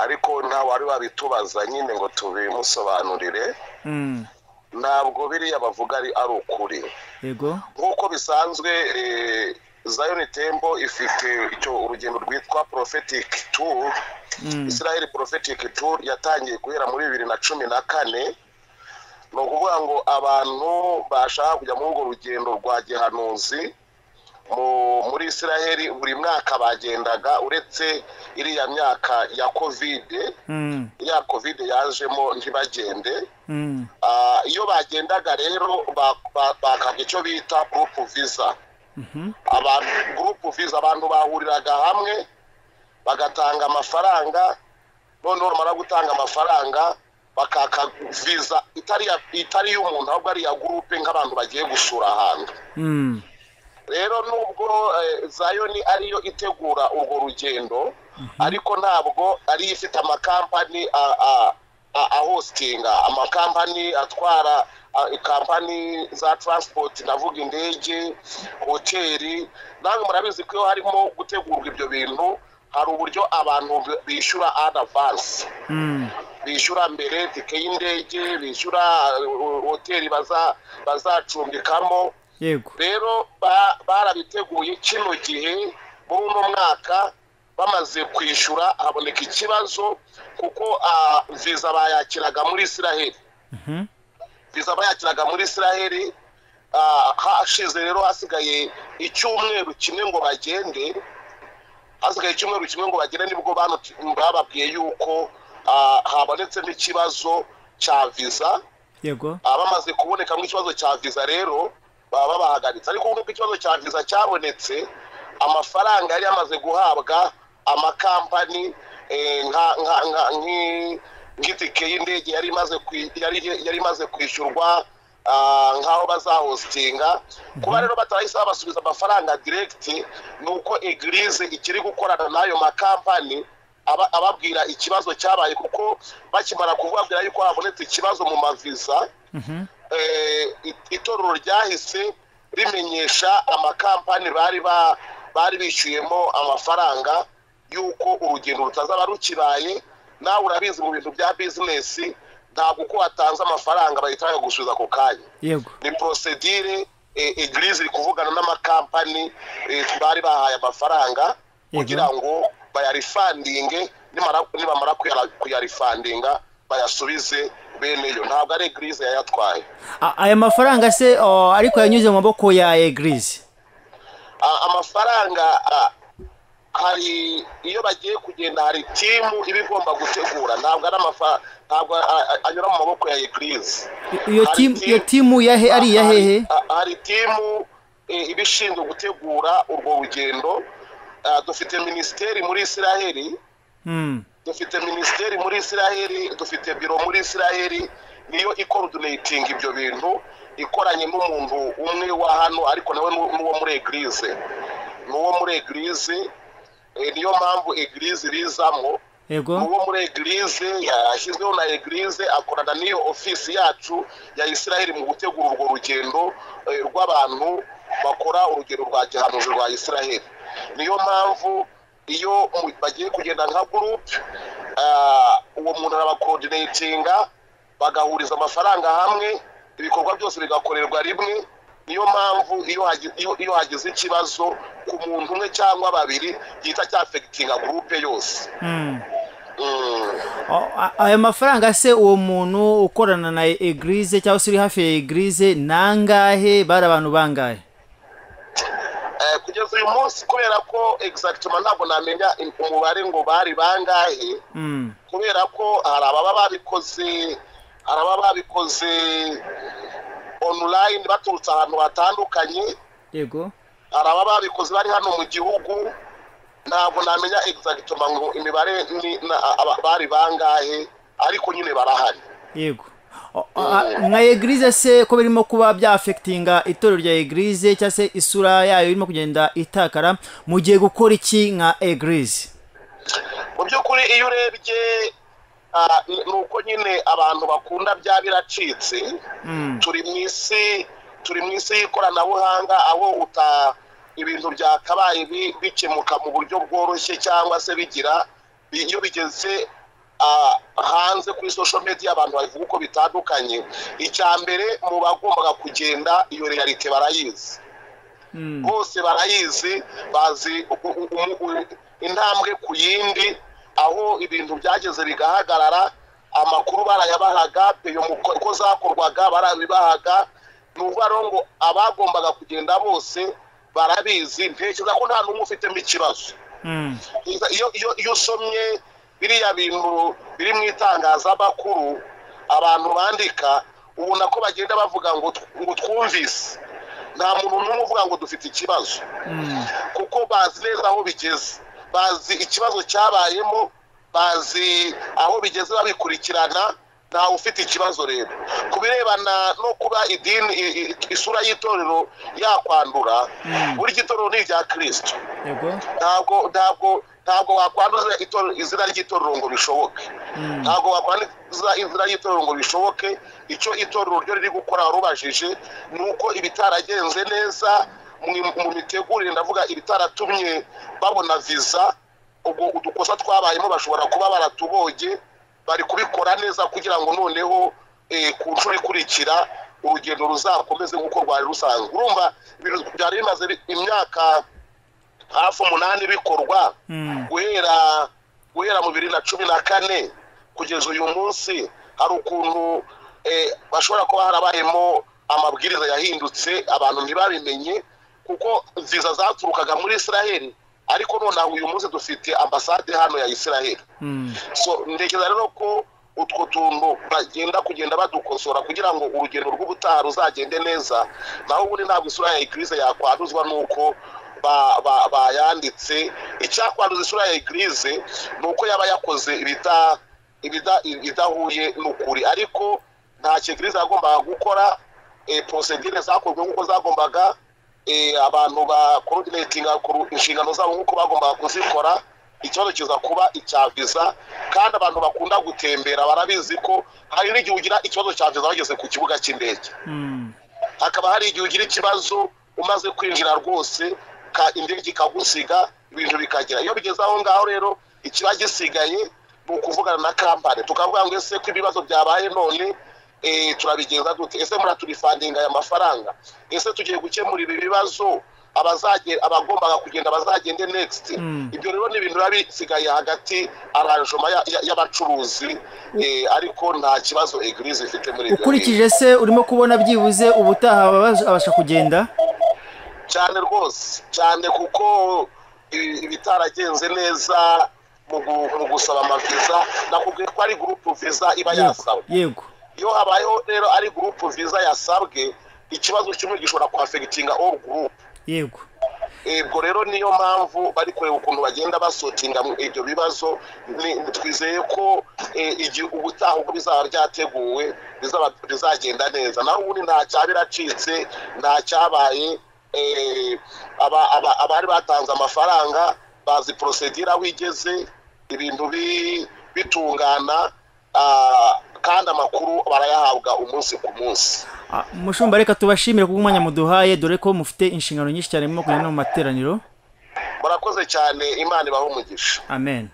ariko nta wari wabitubaza nyine ngo tubimusobanurire ntabwo biriya bavuga ari ukuri yego nk'uko bisanzwe Zion Temple ifite icyo urugendo rwitwa Prophetic Tour Israel Prophetic Tour yatangiye guhera muri 2014 no kuvuga ngo abantu bashaka kujya muri urwo rugendo rwa gihanuzi muri Israel buri mwaka bagendaga uretse iriya myaka ya covid ya covid yajemo ntibagende iyo bagendaga rero bakabye cyo bita group visa abantu group visa abantu bahuriraga hamwe bagatanga amafaranga none urumara gutanga amafaranga bakaka visa itari y'umuntu ahubwo ari ya groupe nk'abantu bagiye gusura ahantu rero nubwo Zion ariyo itegura urwo rugendo ariko ntabwo ari ifite amakampani hostinga amakampani atwara company za transport navuga indege hoteli nange murabizi ko harimo gutegurwa ibyo bintu hari uburyo abantu bishyura advance bishyura mbere tike y'indege bishyura hoteli bazacumbikamo yego rero barabiteguye kino gihe muri uno mwaka bamaze kwishyura haboneka ikibazo kuko visa bayakiraga muri Israel visa bayakiraga muri Israel hashize rero hasigaye icyumweru kimwe ngo bagende nibwo bababwiye yuko habonetse n'ikibazo cya visa yego bamaze kuboneka mu ikibazo cya visa rero baba bahagaritse ariko nk'uko ikibazo cya visa cyabonetse amafaranga yari yamaze guhabwa amakampani nk'itike y'indege yari imaze kwishyurwa nk'aho bazahostinga kuba rero batarahise babasubiza amafaranga direct nuko eglise ikiri gukorana n'ayo makampani ababwira ikibazo cyabaye kuko bakimara kubabwira yuko habonetse ikibazo mu mavisa itorero ryahise rimenyesha amakampani bari bishyuyemo amafaranga yuko urugendo rutazaba rukibaye nawe urabizi mu bintu bya business ntabwo uko watanze amafaranga bahita gusubiza ako kanya yego ni procedure eglise iri kuvugana n'amakampani bari bahaye amafaranga kugira ngo bayarifandinge nibamara kuyarifandinga bayasubize beneyo ntabwo ari eglise yayatwaye aya mafaranga se ariko yanyuze mu maboko ya eglise amafaranga hari iyo bagiye kugenda hari timu ibigomba gutegura ntabwo ari ntabwo anyura mu maboko ya eglise iyo timu ari ya hehe hari timu ibishinzwe gutegura urwo rugendo dufite ministeri muri Israel dufite biro muri Israel niyo coordinating ibyo bintu ikoranye n'umuntu umwe wa hano ariko nawe n'uwo muri eglise niyo mpamvu eglise rizamo yego n'uwo muri eglise yashyizweho na eglise akorana n'iyo ofisi yacu ya Israel mu gutegura urwo rugendo rw'abantu bakora urugendo rwa gihanuzi rwa Israel niyo mpamvu iyo bagiye kugenda nka group uwo muntu arabacoordinatinga bagahuriza amafaranga hamwe ibikorwa byose bigakorerwa rimwe niyo mpamvu iyo hagize ikibazo ku muntu umwe cyangwa babiri gihita cyafegitinga groupe yose aya mafaranga se uwo muntu ukorana na eglise cyangwa se uri hafi ya eglise nangahe bari abantu bangahe kugeza uyu munsi kubera ko exactement ntabwo namenya umubare ngo bari bangahe kubera ko hari ababa babikoze online baturutse ahantu hatandukanye yego hari ababa babikoze bari hano mu gihugu ntabwo namenya exactement ngo imibare bari bangahe ariko nyine barahari yego nka eglise se ko birimo kuba byafectinga itorero rya eglise cyangwa se isura yayo irimo kugenda itakara mugiye gukora iki nka eglise mu by'ukuri iyo urebye nuko nyine abantu bakunda bya biracitse turi mu isi y'ikoranabuhanga aho ibintu byakabaye bikemuka mu buryo bworoshye cyangwa se bigira iyo bigeze hanze kuri social media abantu bavuga uko bitandukanye. Icya mbere mu bagombaga kugenda iyo realite barayizi, bose barayizi, bazi intambwe ku yindi aho ibintu byageze bigahagarara. Amakuru barayabahaga, peyo ko zakorwaga barabibahaga. Nuvuga ngo abagombaga kugenda bose barabizi. Ntekereza ko nta n'umwe ufitemo ikibazo. iyo usomye biriya bintu biri mu itangazamakuru abantu bandika, ubona ko bagenda bavuga ngo twumvise. Nta muntu n'umwe uvuga ngo dufite ikibazo, kuko bazi neza aho bigeze, bazi ikibazo cyabayemo, bazi aho bigeze babikurikirana. Ntawe ufite ikibazo rero ku birebana no kuba idini isura y'itorero yakwandura. Buri gitorero ni irya Kristo, ntabwo wakwanduza izina ry'itorero ngo bishoboke. Ntabwo wakwanduza izina ry'itorero ngo bishoboke. Icyo itorero ryo riri gukora rubajije nuko ibitaragenze neza mu mitegurire, ndavuga ibitaratumye babona visa, ubwo udukosa twabayemo bashobora kuba baratuboge, bari kubikora neza kugira ngo noneho ku nshuro ikurikira urugendo ruzakomeze nk'uko rwari rusanzwe. Urumva ibintu byari bimaze imyaka hafi 8 bikorwa, guhera mu 2014 kugeza uyu munsi. Hari ukuntu bashobora kuba harabayemo amabwiriza yahindutse abantu ntibabimenye, kuko viza zaturukaga muri Israel, ariko noneho uyu munsi dufite ambasade hano ya Israel. So ndekeza rero ko utwo tuntu kugenda badukosora kugira ngo urugendo rw'ubutaha ruzagende neza. Naho ubundi ntabwo isura ya Eglise yakwanduzwa nuko bayanditse. Icyakwanduza isura ya Eglise nuko yaba yakoze ibidahuye n'ukuri, ariko nta Eglise yagombaga gukora. Procedure zakozwe nk'uko zagombaga, abantu ba coordinating inshingano zabo nk'uko bagombaga kuzikora. Ikibazo kiza kuba icya visa, kandi abantu bakunda gutembera barabizi ko hari n'igihe ugira ikibazo cya visa bageze ku kibuga cy'indege. Hakaba hari igihe ugira ikibazo umaze kwinjira rwose, indege ikagusiga, ibintu bikagira. Iyo bigeze aho ngaho rero ikiba gisigaye ni ukuvugana na kampani, tukavuga ngo ese ko ibibazo byabaye none turabigenza dute? Ese muraturifandinga aya mafaranga? Ese tugiye gukemura ibi bibazo? Abagombaga kugenda bazagende next. Ibyo rero ni ibintu biba bisigaye hagati aranjoma y'abacuruzi, ariko nta kibazo Eglise ifite muri ibyo. Ukurikije se urimo kubona byibuze ubutaha abasha kugenda cyane rwose, cyane kuko ibitaragenze neza mu gusaba amaviza. Nakubwiye ko ari group visa iba yasabwe. Yego. Iyo habayeho rero ari group visa yasabwe, ikibazo kimwe gishobora kwafegitinga all group. Yego. Ubwo rero niyo mpamvu bari kureba ukuntu bagenda basotinga ibyo bibazo. Twizeye ko ubutaha uko bizaba byateguwe bizagenda neza. Naho ubundi nta cyabiracitse, nta cyabaye. Abari batanze amafaranga bazi procedure aho igeze, ibintu bitungana, kandi amakuru barayahabwa umunsi ku munsi. Mushumba, reka tubashimire ku mwanya muduhaye, dore ko mufite inshingano nyinshi cyane mu kugenda mu materaniro. Barakoze cyane, Imana ibahe umugisha. Amen.